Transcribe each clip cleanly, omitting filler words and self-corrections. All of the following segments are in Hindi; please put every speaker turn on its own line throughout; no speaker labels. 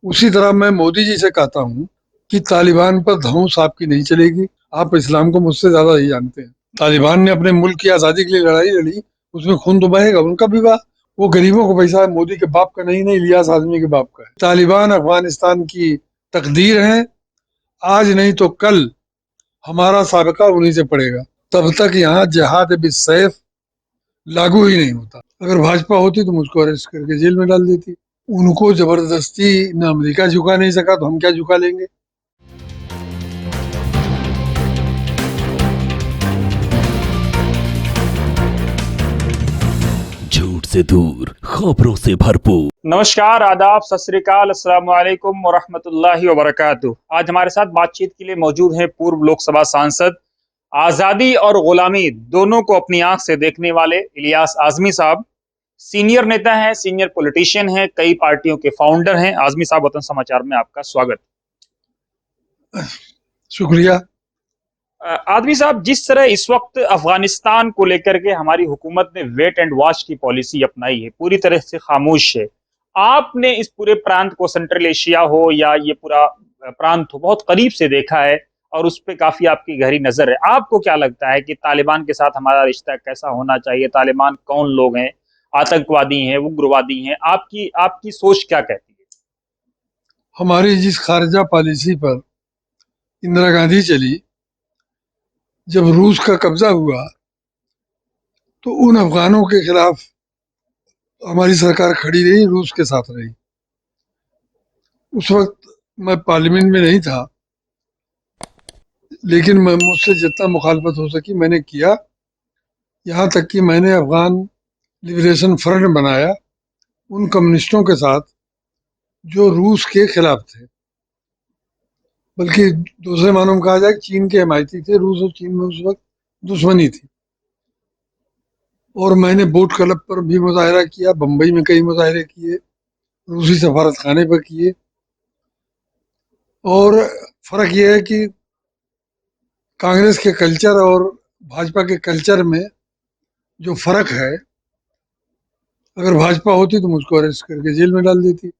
उसी तरह मैं मोदी जी से कहता हूँ कि तालिबान पर धौंस आपकी नहीं चलेगी। आप इस्लाम को मुझसे ज्यादा ही जानते हैं। तालिबान ने अपने मुल्क की आजादी के लिए लड़ाई लड़ी, उसमें खून तो बहेगा, उनका भी बहा। वो गरीबों को पैसा है, मोदी के बाप का नहीं, नहीं इलियास आजमी के बाप का है। तालिबान अफगानिस्तान की तकदीर है, आज नहीं तो कल हमारा साबिका उन्हीं से पड़ेगा। तब तक यहाँ जिहाद बिस्सैफ लागू ही नहीं होता। अगर भाजपा होती तो मुझको अरेस्ट करके जेल में डाल देती। उनको जबरदस्ती न अमेरिका झुका नहीं सका तो हम क्या झुका लेंगे।
झूठ से दूर, खबरों से भरपूर।
नमस्कार, आदाब, सत श्री अकाल, अस्सलाम वालेकुम व रहमतुल्लाहि व बरकातुहू। आज हमारे साथ बातचीत के लिए मौजूद हैं पूर्व लोकसभा सांसद, आजादी और गुलामी दोनों को अपनी आंख से देखने वाले इलियास आजमी साहब। सीनियर नेता हैं, सीनियर पॉलिटिशियन हैं, कई पार्टियों के फाउंडर हैं। आजमी साहब, वतन समाचार में आपका स्वागत।
शुक्रिया।
आदमी साहब, जिस तरह इस वक्त अफगानिस्तान को लेकर के हमारी हुकूमत ने वेट एंड वॉच की पॉलिसी अपनाई है, पूरी तरह से खामोश है। आपने इस पूरे प्रांत को, सेंट्रल एशिया हो या ये पूरा प्रांत हो, बहुत करीब से देखा है और उस पर काफी आपकी गहरी नजर है। आपको क्या लगता है कि तालिबान के साथ हमारा रिश्ता कैसा होना चाहिए? तालिबान कौन लोग हैं? आतंकवादी हैं, उग्रवादी हैं? आपकी आपकी सोच क्या कहती है?
हमारी जिस खारजा पॉलिसी पर इंदिरा गांधी चली, जब रूस का कब्जा हुआ तो उन अफगानों के खिलाफ हमारी सरकार खड़ी रही, रूस के साथ रही। उस वक्त मैं पार्लियामेंट में नहीं था, लेकिन मैं मुझसे जितना मुखालफत हो सकी मैंने किया। यहाँ तक कि मैंने अफगान लिबरेशन फ्रंट बनाया उन कम्युनिस्टों के साथ जो रूस के खिलाफ थे। बल्कि दूसरे मानों में कहा जाए चीन के हिमायती थे। रूस और चीन में उस वक्त दुश्मनी थी। और मैंने बोट क्लब पर भी मुजाहरा किया, बम्बई में कई मुजाहरे किए, रूसी सफारत खाने पर किए। और फर्क यह है कि कांग्रेस के कल्चर और भाजपा के कल्चर में जो फर्क है, अगर भाजपा होती तो मुझको अरेस्ट करके जेल में डाल देती,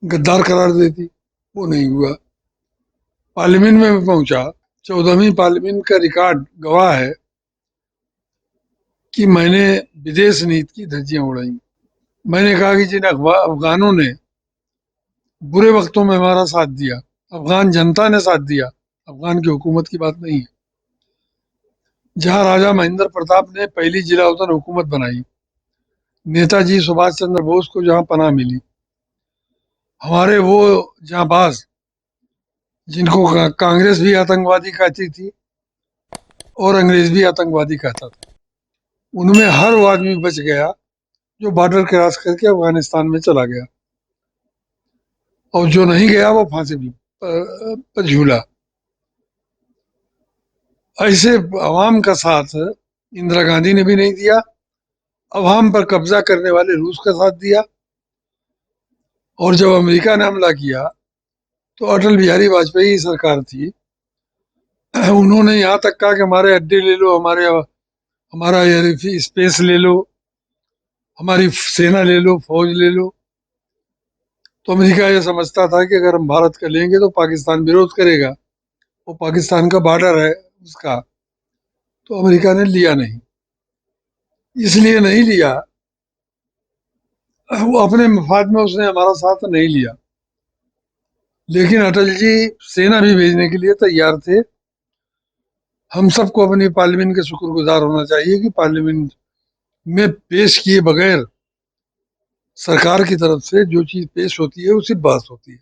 गद्दार करार देती। वो नहीं हुआ। पार्लियामेंट में मैं पहुंचा, 14वीं पार्लियामेंट का रिकॉर्ड गवाह है कि मैंने विदेश नीति की धज्जियां उड़ाई। मैंने कहा कि जिन अफगानों ने बुरे वक्तों में हमारा साथ दिया, अफगान जनता ने साथ दिया, अफगान की हुकूमत की बात नहीं है। जहां राजा महेंद्र प्रताप ने पहली जिला उधर हुकूमत बनाई, नेताजी सुभाष चंद्र बोस को जहां पनाह मिली, हमारे वो जांबाज जिनको कांग्रेस भी आतंकवादी कहती थी और अंग्रेज भी आतंकवादी कहता था, उनमें हर वो आदमी बच गया जो बॉर्डर क्रॉस करके अफगानिस्तान में चला गया, और जो नहीं गया वो फांसी पर झूला। ऐसे अवाम का साथ इंदिरा गांधी ने भी नहीं दिया। अवाम पर कब्जा करने वाले रूस का साथ दिया। और जब अमेरिका ने हमला किया तो अटल बिहारी वाजपेयी की सरकार थी, उन्होंने यहाँ तक कहा कि हमारे अड्डे ले लो, हमारा एयर स्पेस ले लो, हमारी सेना ले लो, फौज ले लो। तो अमेरिका ये समझता था कि अगर हम भारत का लेंगे तो पाकिस्तान विरोध करेगा, वो पाकिस्तान का बॉर्डर है उसका। तो अमेरिका ने लिया नहीं। इसलिए नहीं लिया, वो अपने मफाद में उसने हमारा साथ नहीं लिया। लेकिन अटल जी सेना भी भेजने के लिए तैयार थे। हम सबको अपनी पार्लियामेंट के शुक्रगुजार होना चाहिए कि पार्लियामेंट में पेश किए बगैर सरकार की तरफ से जो चीज पेश होती है उसी बहस होती है।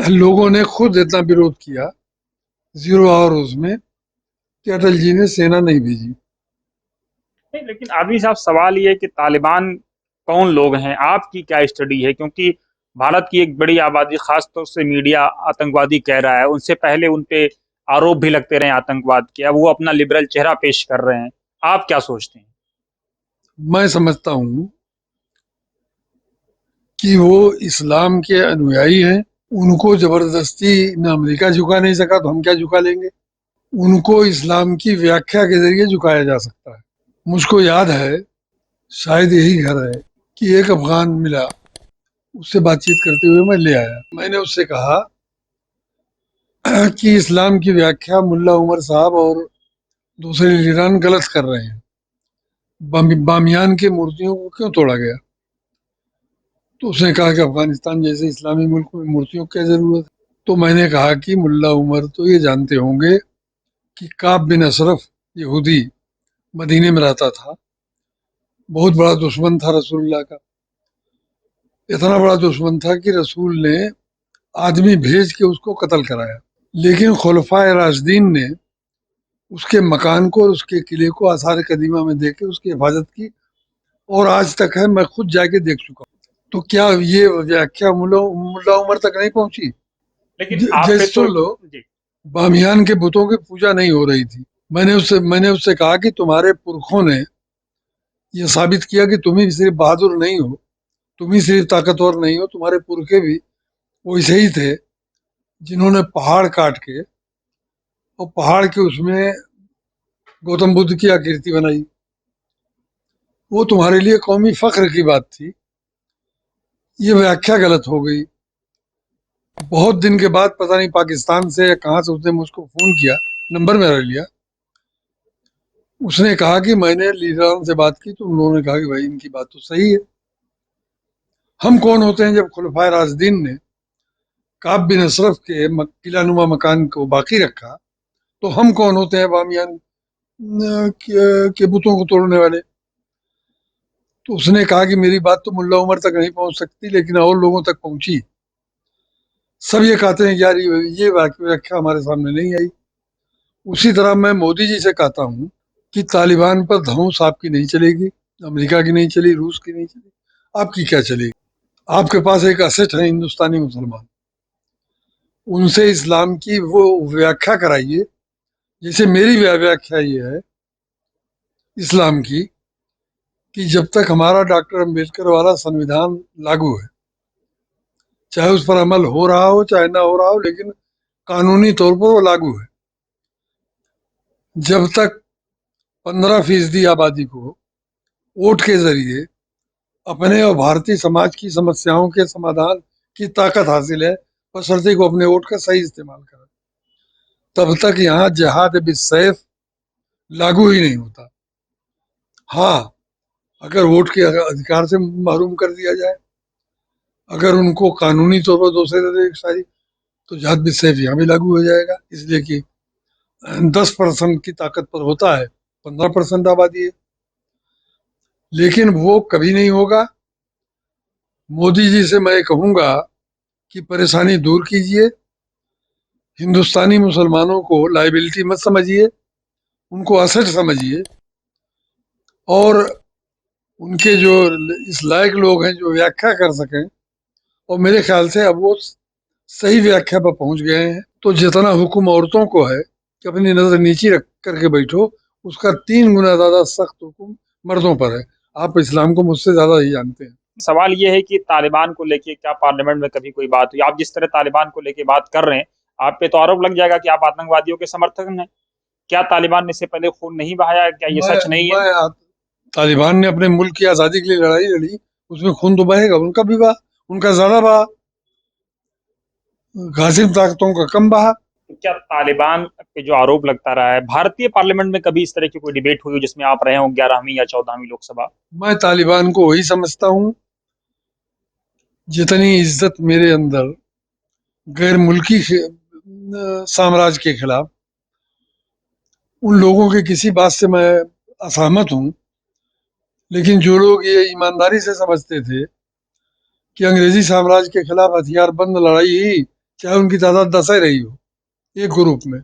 लोगों ने खुद इतना विरोध किया 0 आवर में कि अटल जी ने सेना नहीं भेजी।
नहीं, लेकिन आदमी साहब, सवाल ये है कि तालिबान कौन लोग हैं? आपकी क्या स्टडी है? क्योंकि भारत की एक बड़ी आबादी, खासतौर से मीडिया, आतंकवादी कह रहा है। उनसे पहले उन पे आरोप भी लगते रहे आतंकवाद के। अब वो अपना लिबरल चेहरा पेश कर रहे हैं। आप क्या सोचते हैं?
मैं समझता हूँ कि वो इस्लाम के अनुयायी हैं। उनको जबरदस्ती न अमेरिका झुका नहीं सका तो हम क्या झुका लेंगे। उनको इस्लाम की व्याख्या के जरिए झुकाया जा सकता है। मुझको याद है, शायद यही घर है, कि एक अफगान मिला उससे बातचीत करते हुए मैं ले आया। मैंने उससे कहा कि इस्लाम की व्याख्या मुल्ला उमर साहब और दूसरे लीडरान गलत कर रहे हैं। बामियान की मूर्तियों को क्यों तोड़ा गया? तो उसने कहा कि अफगानिस्तान जैसे इस्लामी मुल्क में मूर्तियों की क्या जरूरत है। तो मैंने कहा कि मुल्ला उमर तो ये जानते होंगे कि काब बिन अशरफ यहूदी मदीने में रहता था, बहुत बड़ा दुश्मन था रसूलुल्लाह का। इतना बड़ा दुश्मन था कि रसूल ने आदमी भेज के उसको कत्ल कराया। लेकिन खुलफाए राशिदीन ने उसके मकान को और उसके किले को आसार कदीमा में देके उसकी हिफाजत की, और आज तक है, मैं खुद जाके देख चुका हूँ। तो क्या ये व्याख्या मुल्ला मुल्ला उमर तक नहीं पहुंची?
लेकिन आप पे
जैसे
तो
सुन लो,
जी।
बामियान के बुतों की पूजा नहीं हो रही थी। मैंने उससे कहा कि तुम्हारे पुरखों ने ये साबित किया कि तुम ही सिर्फ बहादुर नहीं हो, तुम ही सिर्फ ताकतवर नहीं हो, तुम्हारे पुरखे भी वैसे ही थे जिन्होंने पहाड़ काट के और पहाड़ के उसमें गौतम बुद्ध की आकृति बनाई। वो तुम्हारे लिए कौमी फख्र की बात थी। ये व्याख्या गलत हो गई। बहुत दिन के बाद पता नहीं पाकिस्तान से या कहाँ से उसने मुझको फोन किया, नंबर मेरा लिया। उसने कहा कि मैंने लीडरान से बात की तो उन्होंने कहा कि भाई इनकी बात तो सही है। हम कौन होते हैं जब खुलफाए राशिदीन ने काब बिन अशरफ के किला नुमा मकान को बाकी रखा, तो हम कौन होते हैं बामियान के बुतों को तोड़ने वाले? तो उसने कहा कि मेरी बात तो मुल्ला उमर तक नहीं पहुंच सकती, लेकिन और लोगों तक पहुंची। सब ये कहते हैं कि यार ये व्याख्या हमारे सामने नहीं आई। उसी तरह मैं मोदी जी से कहता हूँ कि तालिबान पर धौंस आपकी नहीं चलेगी, अमेरिका की नहीं चली, रूस की नहीं चली, आपकी क्या चलेगी? आपके पास एक असेट है हिंदुस्तानी मुसलमान, उनसे इस्लाम की वो व्याख्या कराइए। जैसे मेरी व्याख्या ये है इस्लाम की कि जब तक हमारा डॉक्टर अम्बेडकर वाला संविधान लागू है, चाहे उस पर अमल हो रहा हो चाहे ना हो रहा हो, लेकिन कानूनी तौर पर वो लागू है। जब तक 15% आबादी को वोट के जरिए अपने और भारतीय समाज की समस्याओं के समाधान की ताकत हासिल है, बशर्ते को अपने वोट का सही इस्तेमाल करें, तब तक यहाँ जिहाद बिस्सैफ लागू ही नहीं होता। हाँ, अगर वोट के अधिकार से महरूम कर दिया जाए, अगर उनको कानूनी तौर पर दूसरे दे सारी, तो जिहाद बिस्सैफ यहाँ भी लागू हो जाएगा, इसलिए कि 10% की ताकत पर होता है, 15% आबादी है। लेकिन वो कभी नहीं होगा। मोदी जी से मैं कहूंगा कि परेशानी दूर कीजिए, हिंदुस्तानी मुसलमानों को लाइबिलिटी मत समझिए, उनको असेट समझिए, और उनके जो इस लायक लोग हैं जो व्याख्या कर सकें, और मेरे ख्याल से अब वो सही व्याख्या पर पहुंच गए हैं। तो जितना हुक्म औरतों को है कि अपनी नजर नीची रख करके बैठो, उसका 3 गुना ज्यादा सख्त हुक्म मर्दों पर है। आप इस्लाम को मुझसे ज्यादा ही जानते हैं।
सवाल ये है कि तालिबान को लेके क्या पार्लियामेंट में कभी कोई बात हुई? आप जिस तरह तालिबान को लेके बात कर रहे हैं, आप पे तो आरोप लग जाएगा कि आप आतंकवादियों के समर्थक हैं। क्या तालिबान ने इससे पहले खून नहीं बहाया? क्या ये
मैं
सच नहीं है?
मैं तालिबान ने अपने मुल्क की आजादी के लिए लड़ाई लड़ी, उसमें खून तो बहेगा, उनका भी बहा, उनका ज्यादा बहा, गाजिब ताकतों का कम बहा।
तो क्या तालिबान पे जो आरोप लगता रहा है, भारतीय पार्लियामेंट में कभी इस तरह की कोई डिबेट हुई हो जिसमें आप रहे हो 11वीं या 14वीं लोकसभा?
मैं तालिबान को वही समझता हूँ जितनी इज्जत मेरे अंदर गैर मुल्की साम्राज्य के खिलाफ उन लोगों की किसी बात से मैं असहमत हूँ। लेकिन जो लोग ये ईमानदारी से समझते थे कि अंग्रेजी साम्राज्य के खिलाफ हथियारबंद लड़ाई ही, चाहे उनकी तादाद 10 ही रही हो एक ग्रुप में,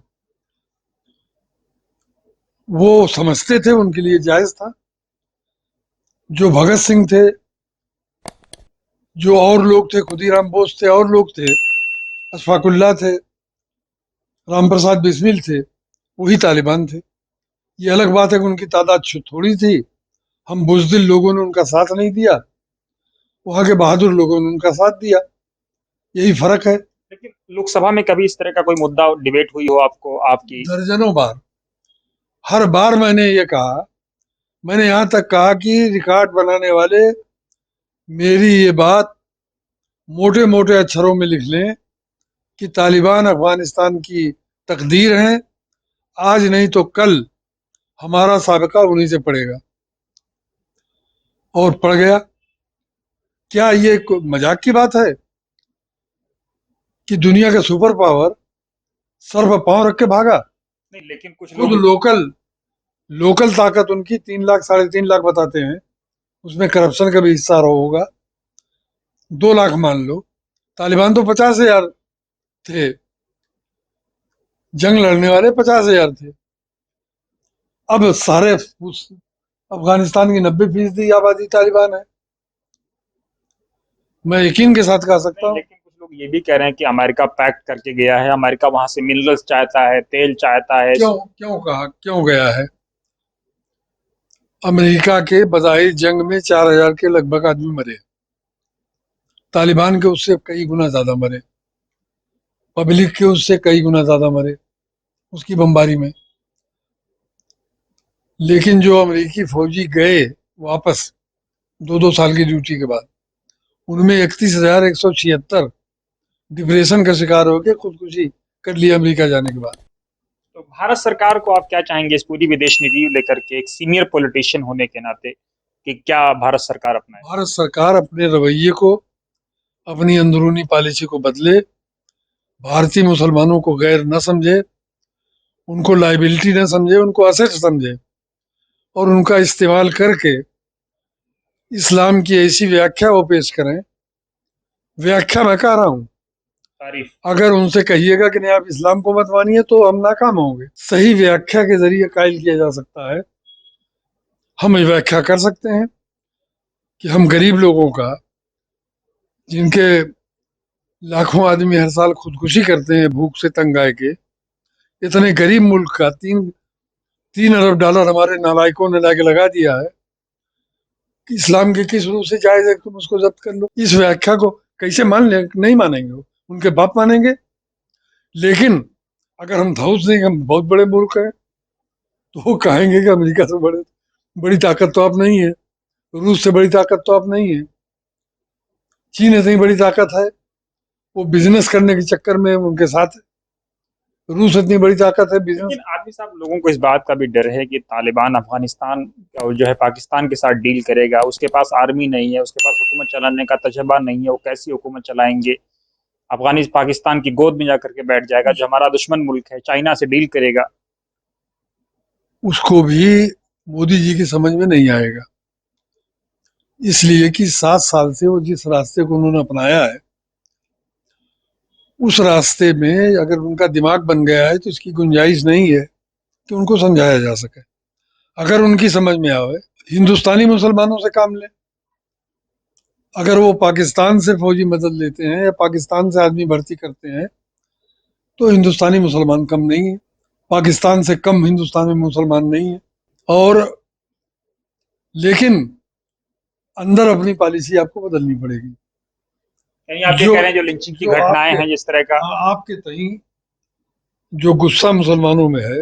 वो समझते थे उनके लिए जायज था। जो भगत सिंह थे, जो और लोग थे, खुदीराम बोस थे, और लोग थे, अशफाकुल्ला थे, राम प्रसाद बिस्मिल थे, वही तालिबान थे। ये अलग बात है कि उनकी तादाद थोड़ी थी, हम बुजदिल लोगों ने उनका साथ नहीं दिया, वहां के बहादुर लोगों ने उनका साथ दिया, यही फर्क है।
लेकिन लोकसभा में कभी इस तरह का कोई मुद्दा डिबेट हुई हो आपको आपकी?
दर्जनों बार, हर बार मैंने ये कहा, मैंने यहाँ तक कहा कि रिकॉर्ड बनाने वाले मेरी ये बात मोटे मोटे अक्षरों में लिख लें कि तालिबान अफगानिस्तान की तकदीर है, आज नहीं तो कल हमारा साबिका उन्हीं से पड़ेगा। और पड़ गया। क्या ये मजाक की बात है कि दुनिया का सुपर पावर सर पर पांव रख के भागा?
नहीं, लेकिन कुछ
खुद
लोग
लोकल लोकल ताकत उनकी 3 लाख 3.5 लाख बताते हैं, उसमें करप्शन का भी हिस्सा रहा होगा। 2 लाख मान लो, तालिबान तो 50,000 थे, जंग लड़ने वाले 50,000 थे। अब सारे अफगानिस्तान की 90% आबादी तालिबान है। मैं यकीन के साथ कह सकता
नहीं,
हूँ।
लेकिन कुछ लोग ये भी कह रहे हैं कि अमेरिका पैक्ट करके गया है, अमेरिका वहां से मिनरल्स चाहता है, तेल चाहता है।
क्यों क्यों कहा, क्यों गया है? अमेरिका के बधाई जंग में 4,000 के लगभग आदमी मरे, तालिबान के उससे कई गुना ज्यादा मरे, पब्लिक के उससे कई गुना ज्यादा मरे उसकी बमबारी में। लेकिन जो अमेरिकी फौजी गए वापस 2-2 साल की ड्यूटी के बाद, उनमें 31,176 डिप्रेशन का शिकार होकर खुदकुशी कर लिया अमेरिका जाने के बाद।
तो भारत सरकार को आप क्या चाहेंगे इस पूरी विदेश नीति लेकर के, एक सीनियर पॉलिटिशियन होने के नाते, कि क्या भारत सरकार अपनाए?
भारत सरकार अपने रवैये को, अपनी अंदरूनी पॉलिसी को बदले, भारतीय मुसलमानों को गैर न समझे, उनको लाइबिलिटी न समझे, उनको असेट समझे, और उनका इस्तेमाल करके इस्लाम की ऐसी व्याख्या वो पेश करें। व्याख्या मैं कह रहा हूँ,
तारीफ।
अगर उनसे कहिएगा कि नहीं आप इस्लाम को मत मानिए तो हम नाकाम होंगे। सही व्याख्या के जरिए कायल किया जा सकता है। हम ये व्याख्या कर सकते हैं कि हम गरीब लोगों का, जिनके लाखों आदमी हर साल खुदकुशी करते हैं भूख से तंग आए के, इतने गरीब मुल्क का 3 अरब डॉलर हमारे नालायकों ने लाके लगा दिया है कि इस्लाम के किस रूप से जायज है, तुम उसको जब्त कर लो। इस व्याख्या को कैसे मान ले? नहीं मानेंगे वो, उनके बाप मानेंगे। लेकिन अगर हम धौस देंगे हम बहुत बड़े मुल्क हैं, तो वो कहेंगे कि अमेरिका से बड़ी ताकत तो आप नहीं है, रूस से बड़ी ताकत तो आप नहीं है, चीन इतनी बड़ी ताकत है, वो बिजनेस करने के चक्कर में उनके साथ रूस इतनी बड़ी ताकत है बिजनेस।
लेकिन आदमी साहब, लोगों को इस बात का भी डर है कि तालिबान अफगानिस्तान और जो है पाकिस्तान के साथ डील करेगा, उसके पास आर्मी नहीं है, उसके पास हुकूमत चलाने का तजर्बा नहीं है, वो कैसी हुकूमत चलाएंगे? पाकिस्तान की गोद में जाकर के बैठ जाएगा, जो हमारा दुश्मन मुल्क है, चाइना से डील करेगा।
उसको भी मोदी जी की समझ में नहीं आएगा, इसलिए कि 7 साल से वो जिस रास्ते को उन्होंने अपनाया है, उस रास्ते में अगर उनका दिमाग बन गया है तो इसकी गुंजाइश नहीं है कि उनको समझाया जा सके। अगर उनकी समझ में आवे, हिंदुस्तानी मुसलमानों से काम लें। अगर वो पाकिस्तान से फौजी मदद लेते हैं या पाकिस्तान से आदमी भर्ती करते हैं तो हिंदुस्तानी मुसलमान कम नहीं है, पाकिस्तान से कम हिंदुस्तान में मुसलमान नहीं है। और लेकिन अंदर अपनी पॉलिसी आपको बदलनी पड़ेगी।
यानी आप ये
जो
कह रहे हैं जो लिंचिंग की
जो
घटनाएं
आपके
हैं जिस तरह का,
आपके तई जो गुस्सा मुसलमानों में है,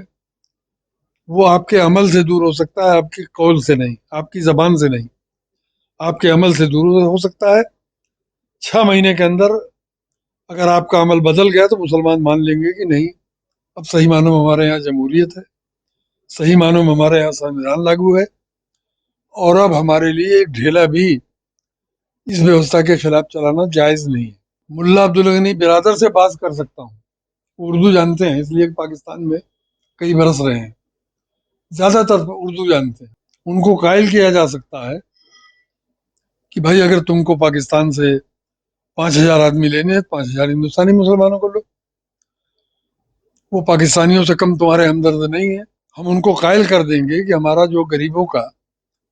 वो आपके अमल से दूर हो सकता है, आपके कौल से नहीं, आपकी जबान से नहीं, आपके अमल से दूर हो सकता है। 6 महीने के अंदर अगर आपका अमल बदल गया तो मुसलमान मान लेंगे कि नहीं, अब सही मानों में हमारे यहाँ जमहूरियत है, सही मानों में हमारे यहाँ संविधान लागू है, और अब हमारे लिए एक ढेला भी इस व्यवस्था के खिलाफ चलाना जायज नहीं है। मुल्ला अब्दुल गनी बिरादर से बात कर सकता हूँ, उर्दू जानते हैं, इसलिए पाकिस्तान में कई बरस रहे हैं, ज्यादातर उर्दू जानते हैं। उनको कायल किया जा सकता है कि भाई अगर तुमको पाकिस्तान से 5,000 आदमी लेने हैं, 5,000 हिंदुस्तानी मुसलमानों को लो, वो पाकिस्तानियों से कम तुम्हारे हमदर्द नहीं है। हम उनको कायल कर देंगे कि हमारा जो गरीबों का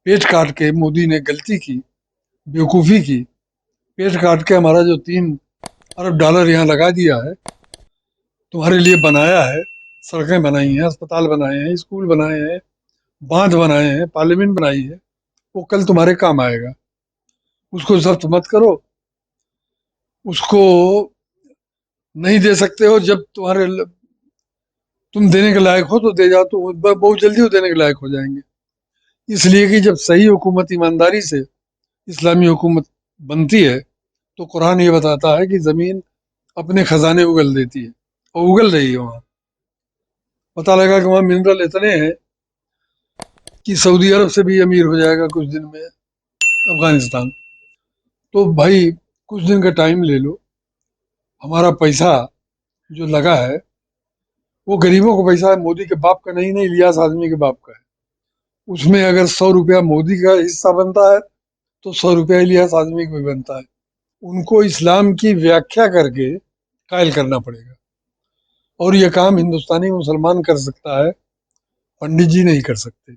पेट काट के मोदी ने गलती की, बेवकूफ़ी की, पेट काट के हमारा जो 3 अरब डॉलर यहाँ लगा दिया है, तुम्हारे लिए बनाया है, सड़कें बनाई हैं, अस्पताल बनाए हैं, स्कूल बनाए हैं, बांध बनाए हैं, पार्लियामेंट बनाई है, वो कल तुम्हारे काम आएगा। उसको जब्त मत करो, उसको नहीं दे सकते हो, जब तुम देने के लायक हो तो दे जाओ, तो बहुत जल्दी वो देने के लायक हो जाएंगे। इसलिए कि जब सही हुकूमत ईमानदारी से इस्लामी हुकूमत बनती है तो कुरान ये बताता है कि जमीन अपने खजाने उगल देती है, और उगल रही है वहां। पता लगा कि वहां मिनरल इतने हैं कि सऊदी अरब से भी अमीर हो जाएगा कुछ दिन में अफगानिस्तान। तो भाई कुछ दिन का टाइम ले लो, हमारा पैसा जो लगा है वो गरीबों का पैसा है, मोदी के बाप का नहीं, नहीं इलियास आदमी के बाप का है। उसमें अगर 100 रुपया मोदी का हिस्सा बनता है तो 100 रुपया इलियास आदमी को भी बनता है। उनको इस्लाम की व्याख्या करके कायल करना पड़ेगा, और ये काम हिंदुस्तानी मुसलमान कर सकता है, पंडित जी नहीं कर सकते।